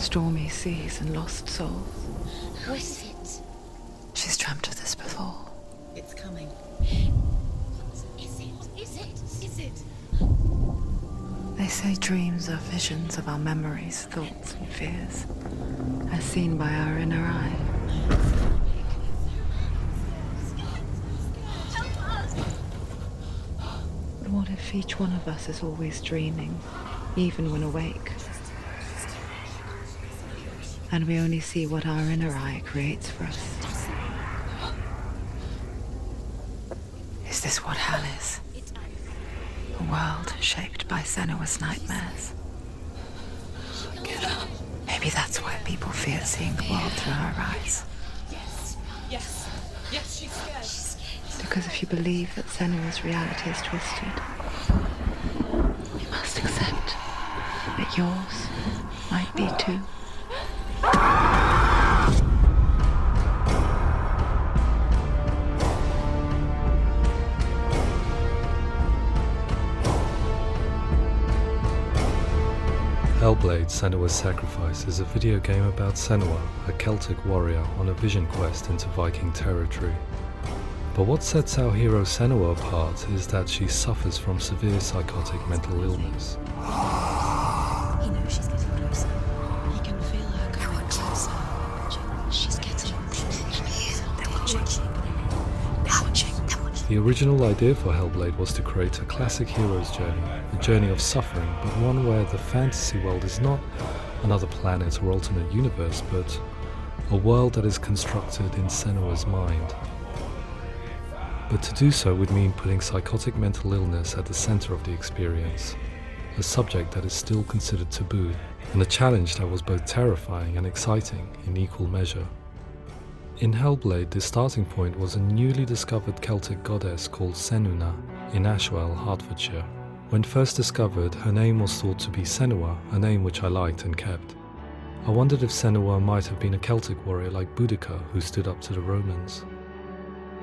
stormy seas and lost souls. Who is it? She's dreamt of this before. It's coming. Is it? Is it? Is it? They say dreams are visions of our memories, thoughts and fears, as seen by our inner eye. But what if each one of us is always dreaming, even when awake? And we only see what our inner eye creates for us. Is this what hell is? A world shaped by Senua's nightmares. Get up. Maybe that's why people fear seeing the world through her eyes. Yes, she's scared. Because if you believe that Senua's reality is twisted, you must accept that yours might be too. Hellblade: Senua's Sacrifice is a video game about Senua, a Celtic warrior on a vision quest into Viking territory. But what sets our hero Senua apart is that she suffers from severe psychotic mental illness. He knows she's getting closer. He can feel her coming closer. She's getting closer. They're watching. The original idea for Hellblade was to create a classic hero's journey, a journey of suffering, but one where the fantasy world is not another planet or alternate universe, but a world that is constructed in Senua's mind. But to do so would mean putting psychotic mental illness at the center of the experience, a subject that is still considered taboo, and a challenge that was both terrifying and exciting in equal measure. In Hellblade, the starting point was a newly discovered Celtic goddess called Senua in Ashwell, Hertfordshire. When first discovered, her name was thought to be Senua, a name which I liked and kept. I wondered if Senua might have been a Celtic warrior like Boudica who stood up to the Romans.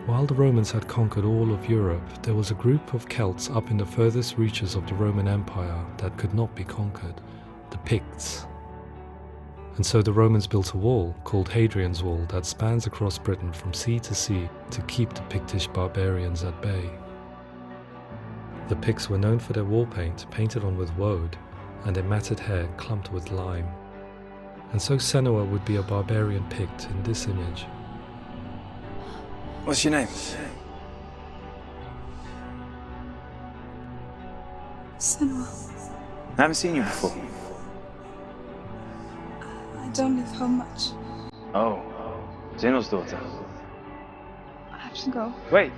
While the Romans had conquered all of Europe, there was a group of Celts up in the furthest reaches of the Roman Empire that could not be conquered, the Picts. And so the Romans built a wall, called Hadrian's Wall, that spans across Britain from sea to sea to keep the Pictish barbarians at bay. The Picts were known for their war paint, painted on with woad, and their matted hair clumped with lime. And so Senua would be a barbarian Pict in this image. What's your name? Senua. I haven't seen you before. I don't leave home much. Oh, Zeno's daughter. I have to go. Wait.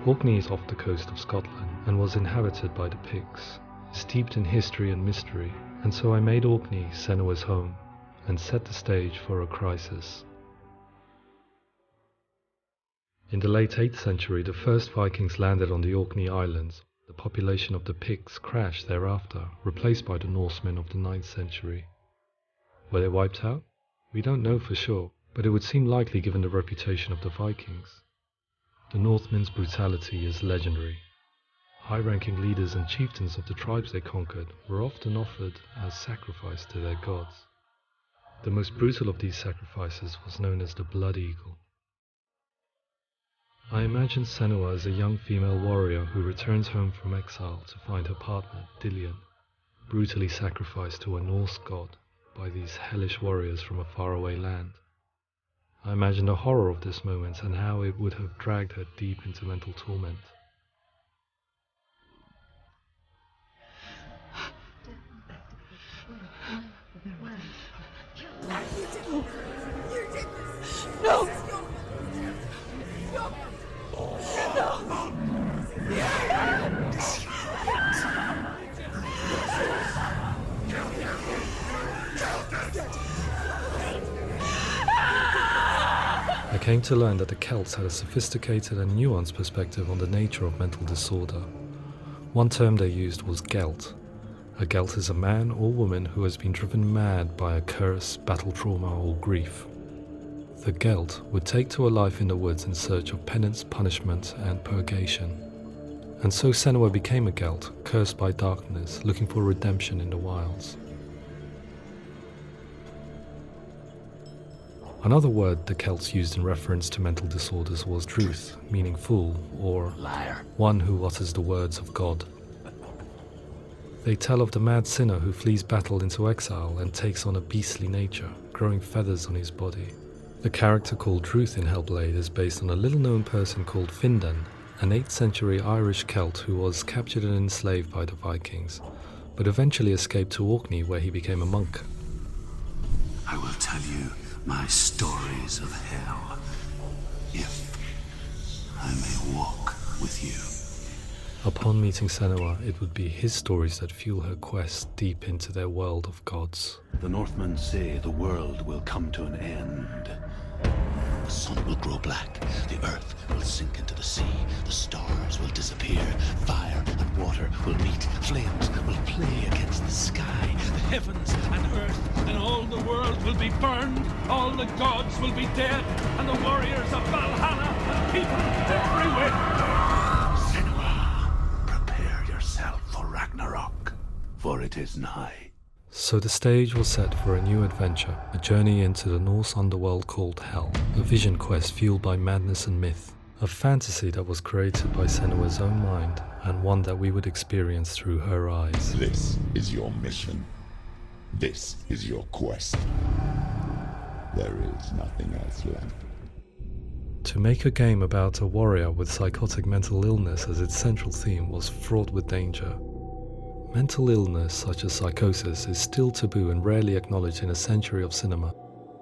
Orkney is off the coast of Scotland and was inhabited by the Picts, steeped in history and mystery, and so I made Orkney Senua's home and set the stage for a crisis. In the late 8th century, the first Vikings landed on the Orkney Islands. The population of the Picts crashed thereafter, replaced by the Norsemen of the 9th century. Were they wiped out? We don't know for sure, but it would seem likely given the reputation of the Vikings. The Northmen's brutality is legendary. High-ranking leaders and chieftains of the tribes they conquered were often offered as sacrifice to their gods. The most brutal of these sacrifices was known as the Blood Eagle. I imagine Senua as a young female warrior who returns home from exile to find her partner, Dillion, brutally sacrificed to a Norse god by these hellish warriors from a faraway land. I imagine the horror of this moment and how it would have dragged her deep into mental torment. No! I came to learn that the Celts had a sophisticated and nuanced perspective on the nature of mental disorder. One term they used was Gelt. A Gelt is a man or woman who has been driven mad by a curse, battle trauma, or grief. The Gelt would take to a life in the woods in search of penance, punishment, and purgation. And so Senua became a Gelt, cursed by darkness, looking for redemption in the wilds. Another word the Celts used in reference to mental disorders was truth, meaning fool, or Liar. one who utters the words of God. They tell of the mad sinner who flees battle into exile and takes on a beastly nature, growing feathers on his body. The character called Truth in Hellblade is based on a little-known person called Findan, an 8th century Irish Celt who was captured and enslaved by the Vikings, but eventually escaped to Orkney where he became a monk. I will tell you my stories of hell, if I may walk with you. Upon meeting Senua, it would be his stories that fuel her quest deep into their world of gods. The Northmen say the world will come to an end. The sun will grow black, the earth will sink into the sea, the stars will disappear, fire and water will meet, flames will play against the sky, the heavens and earth and all the world will be burned, all the gods will be dead, and the warriors of Valhalla and people everywhere. Senua, prepare yourself for Ragnarok, for it is nigh. So the stage was set for a new adventure, a journey into the Norse underworld called Hell, a vision quest fueled by madness and myth, a fantasy that was created by Senua's own mind, and one that we would experience through her eyes. This is your mission. This is your quest. There is nothing else left. To make a game about a warrior with psychotic mental illness as its central theme was fraught with danger. Mental illness, such as psychosis, is still taboo and rarely acknowledged in a century of cinema,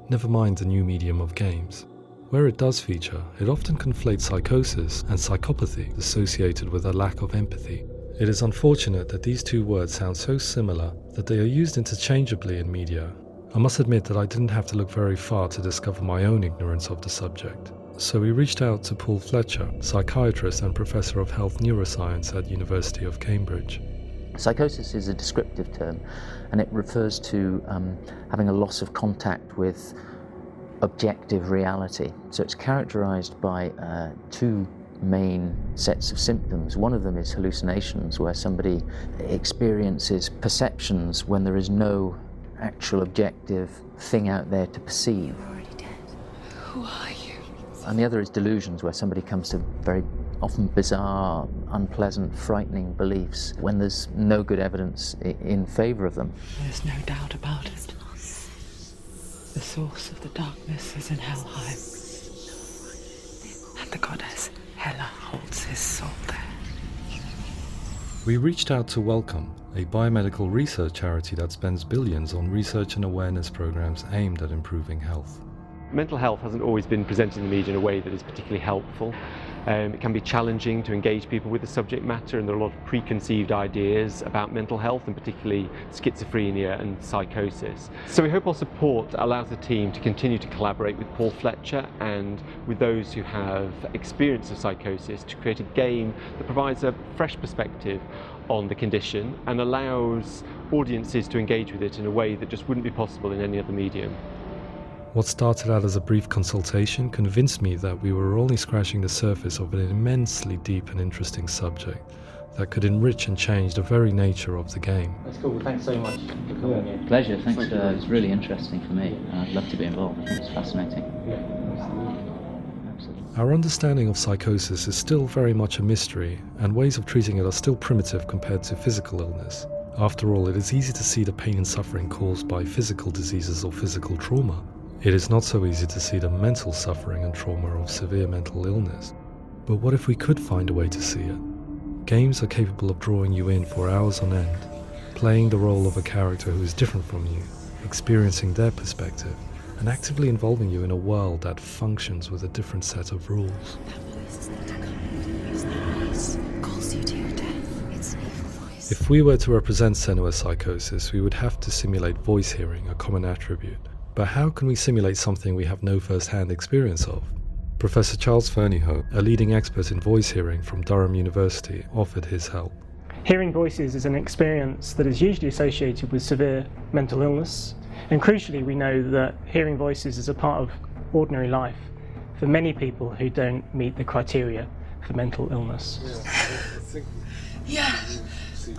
never mind the new medium of games. Where it does feature, it often conflates psychosis and psychopathy associated with a lack of empathy. It is unfortunate that these two words sound so similar that they are used interchangeably in media. I must admit that I didn't have to look very far to discover my own ignorance of the subject. So we reached out to Paul Fletcher, psychiatrist and professor of health neuroscience at University of Cambridge. Psychosis is a descriptive term, and it refers to having a loss of contact with objective reality. So it's characterized by two main sets of symptoms. One of them is hallucinations, where somebody experiences perceptions when there is no actual objective thing out there to perceive. You're already dead. Who are you? And the other is delusions, where somebody comes to very often bizarre, unpleasant, frightening beliefs when there's no good evidence in favour of them. There's no doubt about it. The source of the darkness is in Helheim. And the goddess Hela holds his soul there. We reached out to Welcome, a biomedical research charity that spends billions on research and awareness programs aimed at improving health. Mental health hasn't always been presented in the media in a way that is particularly helpful. It can be challenging to engage people with the subject matter, and there are a lot of preconceived ideas about mental health, and particularly schizophrenia and psychosis. So we hope our support allows the team to continue to collaborate with Paul Fletcher and with those who have experience of psychosis to create a game that provides a fresh perspective on the condition and allows audiences to engage with it in a way that just wouldn't be possible in any other medium. What started out as a brief consultation convinced me that we were only scratching the surface of an immensely deep and interesting subject that could enrich and change the very nature of the game. That's cool. Thanks so much for coming here. Pleasure. Thanks. It's really interesting for me. I'd love to be involved. I think it's fascinating. Absolutely. Our understanding of psychosis is still very much a mystery, and ways of treating it are still primitive compared to physical illness. After all, it is easy to see the pain and suffering caused by physical diseases or physical trauma. It is not so easy to see the mental suffering and trauma of severe mental illness. But what if we could find a way to see it? Games are capable of drawing you in for hours on end, playing the role of a character who is different from you, experiencing their perspective, and actively involving you in a world that functions with a different set of rules. That voice is not a command. Use that voice. Calls you to your death. It's an evil voice. If we were to represent Senua's psychosis, we would have to simulate voice hearing, a common attribute. But how can we simulate something we have no first-hand experience of? Professor Charles Fernyhough, a leading expert in voice hearing from Durham University, offered his help. Hearing voices is an experience that is usually associated with severe mental illness, and crucially we know that hearing voices is a part of ordinary life for many people who don't meet the criteria for mental illness. Yeah.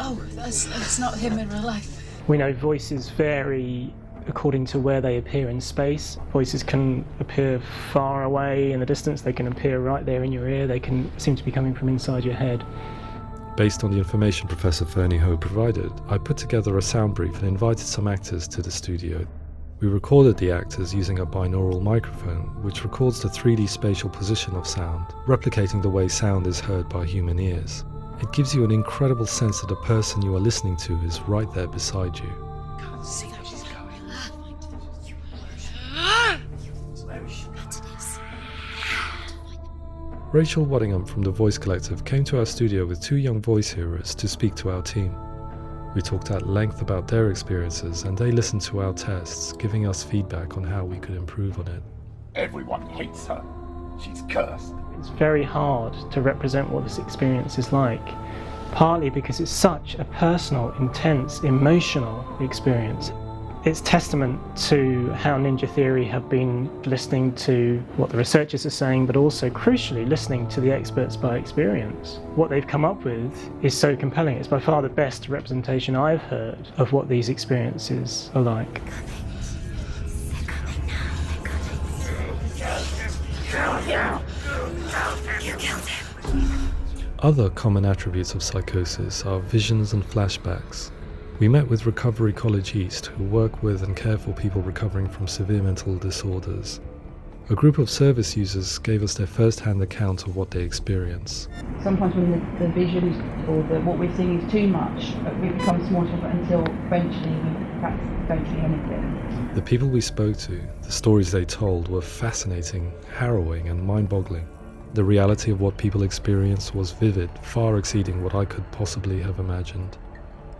Oh, that's not him in real life. We know voices vary according to where they appear in space. Voices can appear far away in the distance, they can appear right there in your ear, they can seem to be coming from inside your head. Based on the information Professor Fernie Ho provided, I put together a sound brief and invited some actors to the studio. We recorded the actors using a binaural microphone, which records the 3D spatial position of sound, replicating the way sound is heard by human ears. It gives you an incredible sense that the person you are listening to is right there beside you. Can't see where she's going. Rachel Waddingham from the Voice Collective came to our studio with 2 young voice hearers to speak to our team. We talked at length about their experiences and they listened to our tests, giving us feedback on how we could improve on it. Everyone hates her. She's cursed. It's very hard to represent what this experience is like, partly because it's such a personal, intense, emotional experience. It's testament to how Ninja Theory have been listening to what the researchers are saying, but also, crucially, listening to the experts by experience. What they've come up with is so compelling. It's by far the best representation I've heard of what these experiences are like. Other common attributes of psychosis are visions and flashbacks. We met with Recovery College East, who work with and care for people recovering from severe mental disorders. A group of service users gave us their first-hand account of what they experience. Sometimes when the visions or what we're seeing is too much, we become small until eventually we perhaps don't see anything. The people we spoke to, the stories they told, were fascinating, harrowing and mind-boggling. The reality of what people experienced was vivid, far exceeding what I could possibly have imagined.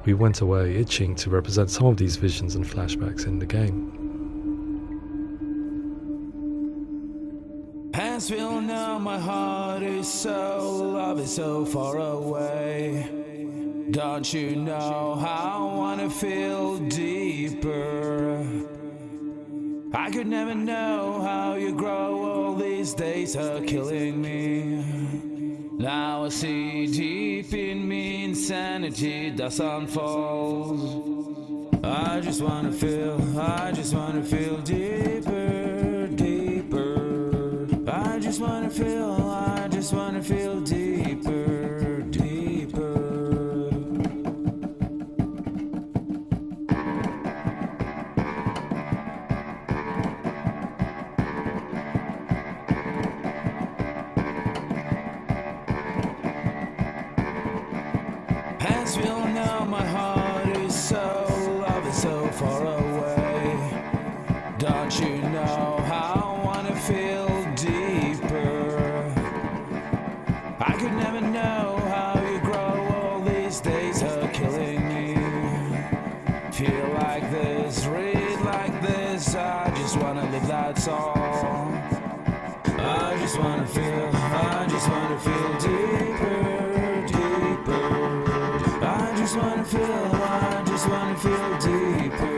We went away itching to represent some of these visions and flashbacks in the game. Hands will know my heart is so, love is so far away. Don't you know how I wanna feel deeper? I could never know how you grow, all these days are killing me. Now I see deep in me insanity does unfold. I just wanna feel deeper, deeper. I just wanna feel deeper, deeper. Hands will know my heart is so, love is so far away. Don't you know how I wanna feel deeper? I could never know how you grow, all these days are killing me. Feel like this, read like this, I just wanna live, that's all. I just wanna feel deeper, deeper. I just wanna feel deeper,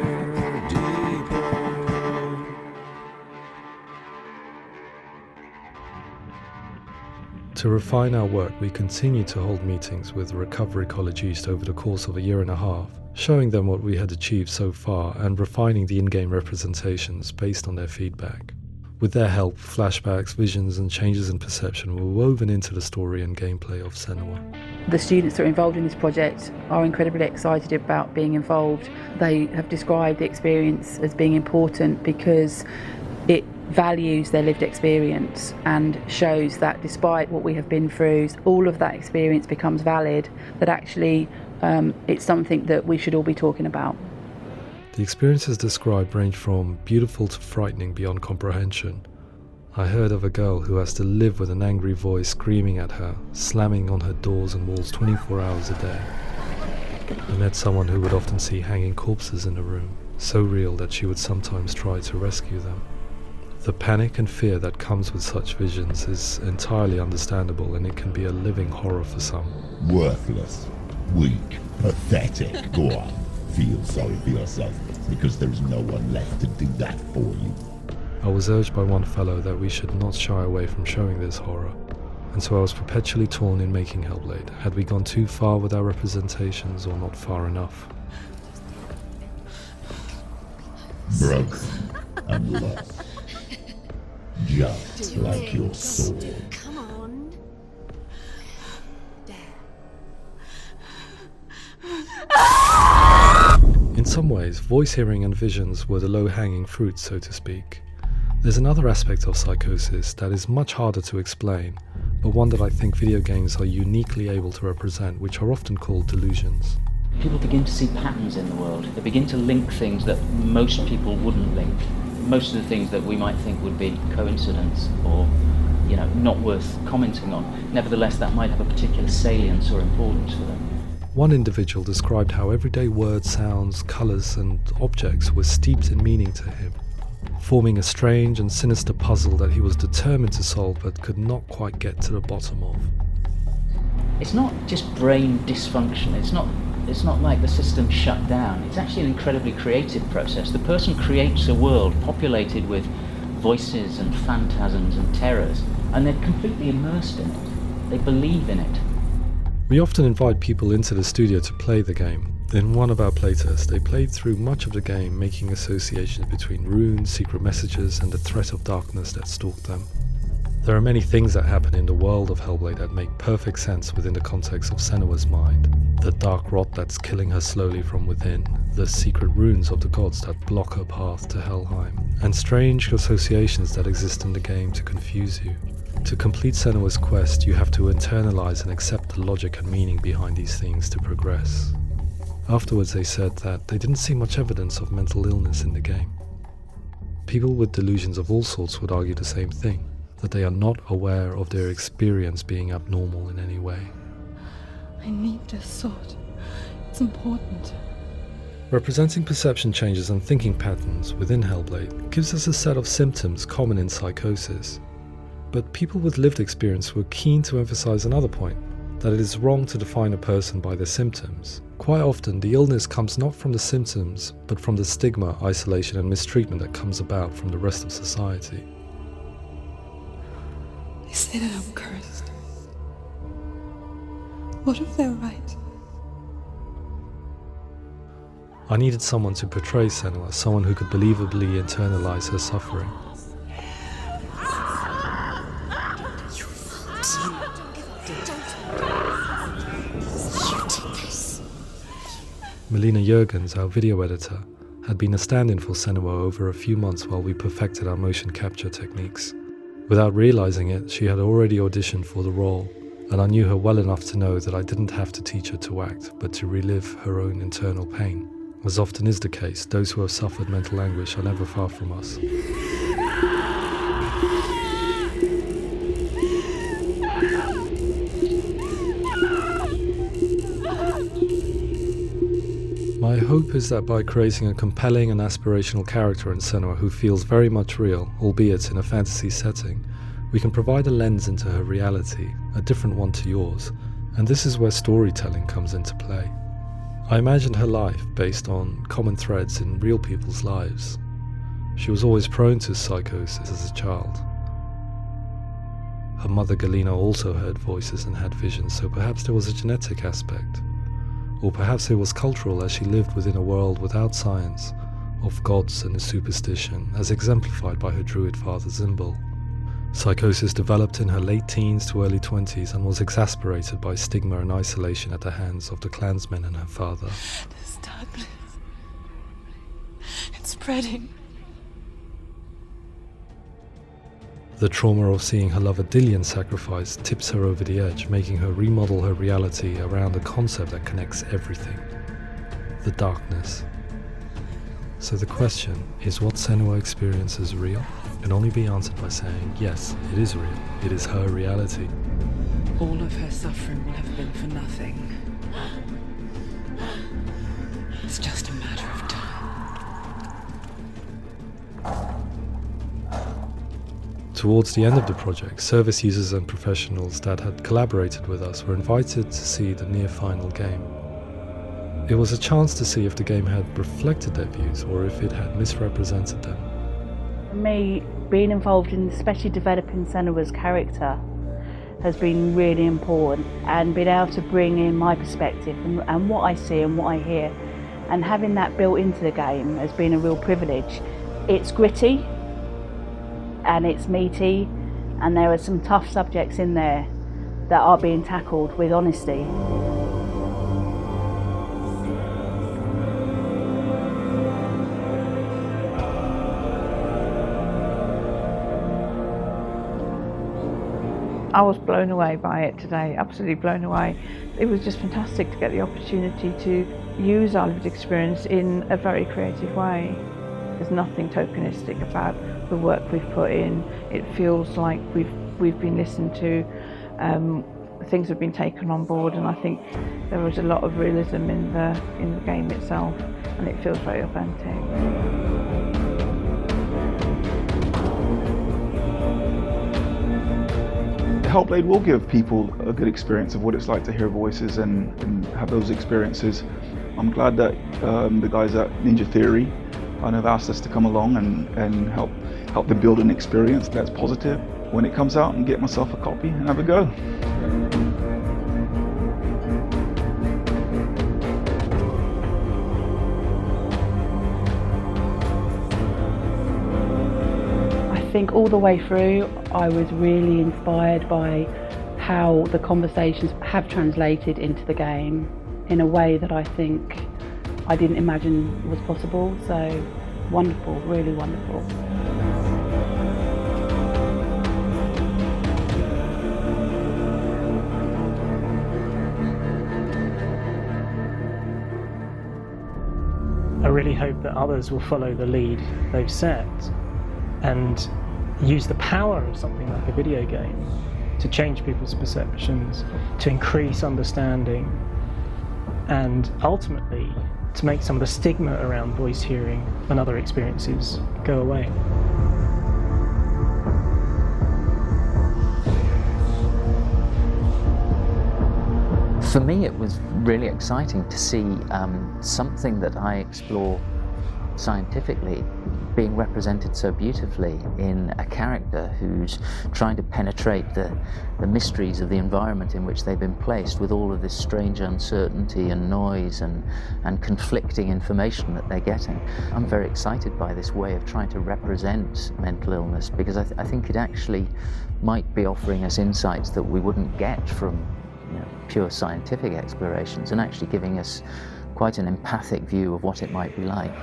deeper. To refine our work, we continue to hold meetings with Recovery College East over the course of a year and a half, showing them what we had achieved so far and refining the in-game representations based on their feedback. With their help, flashbacks, visions and changes in perception were woven into the story and gameplay of Senua. The students that are involved in this project are incredibly excited about being involved. They have described the experience as being important because it values their lived experience and shows that despite what we have been through, all of that experience becomes valid, that actually it's something that we should all be talking about. The experiences described range from beautiful to frightening beyond comprehension. I heard of a girl who has to live with an angry voice screaming at her, slamming on her doors and walls 24 hours a day. I met someone who would often see hanging corpses in a room, so real that she would sometimes try to rescue them. The panic and fear that comes with such visions is entirely understandable, and it can be a living horror for some. Worthless, weak, pathetic. Go on, feel sorry for yourself, because there's no one left to do that for you. I was urged by one fellow that we should not shy away from showing this horror, and so I was perpetually torn in making Hellblade. Had we gone too far with our representations or not far enough? broken and lost. Just like your soul. Come on. In some ways, voice hearing and visions were the low-hanging fruit, so to speak. There's another aspect of psychosis that is much harder to explain, but one that I think video games are uniquely able to represent, which are often called delusions. People begin to see patterns in the world. They begin to link things that most people wouldn't link. Most of the things that we might think would be coincidence or, not worth commenting on. Nevertheless, that might have a particular salience or importance for them. One individual described how everyday words, sounds, colours and objects were steeped in meaning to him, forming a strange and sinister puzzle that he was determined to solve but could not quite get to the bottom of. It's not just brain dysfunction. It's not like the system shut down. It's actually an incredibly creative process. The person creates a world populated with voices and phantasms and terrors, and they're completely immersed in it. They believe in it. We often invite people into the studio to play the game. In one of our playtests, they played through much of the game, making associations between runes, secret messages, and the threat of darkness that stalked them. There are many things that happen in the world of Hellblade that make perfect sense within the context of Senua's mind. The dark rot that's killing her slowly from within, the secret runes of the gods that block her path to Helheim, and strange associations that exist in the game to confuse you. To complete Senua's quest, you have to internalize and accept the logic and meaning behind these things to progress. Afterwards, they said that they didn't see much evidence of mental illness in the game. People with delusions of all sorts would argue the same thing, that they are not aware of their experience being abnormal in any way. I need this sword. It's important. Representing perception changes and thinking patterns within Hellblade gives us a set of symptoms common in psychosis. But people with lived experience were keen to emphasize another point, that it is wrong to define a person by their symptoms. Quite often, the illness comes not from the symptoms, but from the stigma, isolation and mistreatment that comes about from the rest of society. They say that I'm cursed. What if they're right? I needed someone to portray Senua, someone who could believably internalize her suffering. Melina Jurgens, our video editor, had been a stand-in for Senua over a few months while we perfected our motion capture techniques. Without realizing it, she had already auditioned for the role, and I knew her well enough to know that I didn't have to teach her to act, but to relive her own internal pain. As often is the case, those who have suffered mental anguish are never far from us. My hope is that by creating a compelling and aspirational character in Senua who feels very much real, albeit in a fantasy setting, we can provide a lens into her reality, a different one to yours, and this is where storytelling comes into play. I imagined her life based on common threads in real people's lives. She was always prone to psychosis as a child. Her mother Galina also heard voices and had visions, so perhaps there was a genetic aspect. Or perhaps it was cultural, as she lived within a world without science, of gods and a superstition, as exemplified by her druid father Zimbal. Psychosis developed in her late teens to early 20s and was exacerbated by stigma and isolation at the hands of the clansmen and her father. This darkness. It's spreading. The trauma of seeing her lover Dillian sacrificed tips her over the edge, making her remodel her reality around a concept that connects everything: the darkness. So the question, is what Senua experiences real? Can only be answered by saying, yes, it is real. It is her reality. All of her suffering will have been for nothing. It's just a matter of time. Towards the end of the project, service users and professionals that had collaborated with us were invited to see the near-final game. It was a chance to see if the game had reflected their views or if it had misrepresented them. For me, being involved in especially developing Senua's character has been really important, and being able to bring in my perspective and what I see and what I hear and having that built into the game has been a real privilege. It's gritty and it's meaty, and there are some tough subjects in there that are being tackled with honesty. I was blown away by it today, absolutely blown away. It was just fantastic to get the opportunity to use our lived experience in a very creative way. There's nothing tokenistic about the work we've put in. It feels like we've been listened to, things have been taken on board, and I think there was a lot of realism in the game itself, and it feels very authentic. Hellblade will give people a good experience of what it's like to hear voices and have those experiences. I'm glad that the guys at Ninja Theory have asked us to come along and help them build an experience that's positive when it comes out, and get myself a copy and have a go. I think all the way through I was really inspired by how the conversations have translated into the game in a way that I think I didn't imagine was possible. So wonderful, really wonderful. I really hope that others will follow the lead they've set and use the power of something like a video game to change people's perceptions, to increase understanding, and ultimately to make some of the stigma around voice hearing and other experiences go away. For me, it was really exciting to see something that I explore scientifically being represented so beautifully in a character who's trying to penetrate the mysteries of the environment in which they've been placed, with all of this strange uncertainty and noise and conflicting information that they're getting. I'm very excited by this way of trying to represent mental illness, because I think it actually might be offering us insights that we wouldn't get from pure scientific explorations, and actually giving us quite an empathic view of what it might be like.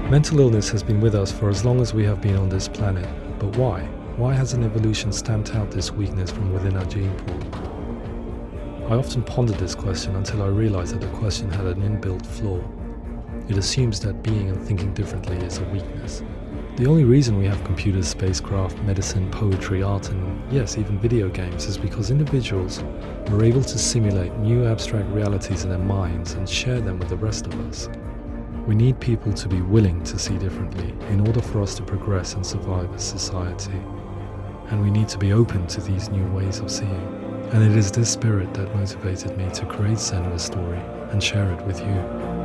Mental illness has been with us for as long as we have been on this planet, but why? Why hasn't evolution stamped out this weakness from within our gene pool? I often pondered this question until I realized that the question had an inbuilt flaw. It assumes that being and thinking differently is a weakness. The only reason we have computers, spacecraft, medicine, poetry, art, and yes, even video games is because individuals are able to simulate new abstract realities in their minds and share them with the rest of us. We need people to be willing to see differently in order for us to progress and survive as society. And we need to be open to these new ways of seeing. And it is this spirit that motivated me to create Senua's story and share it with you.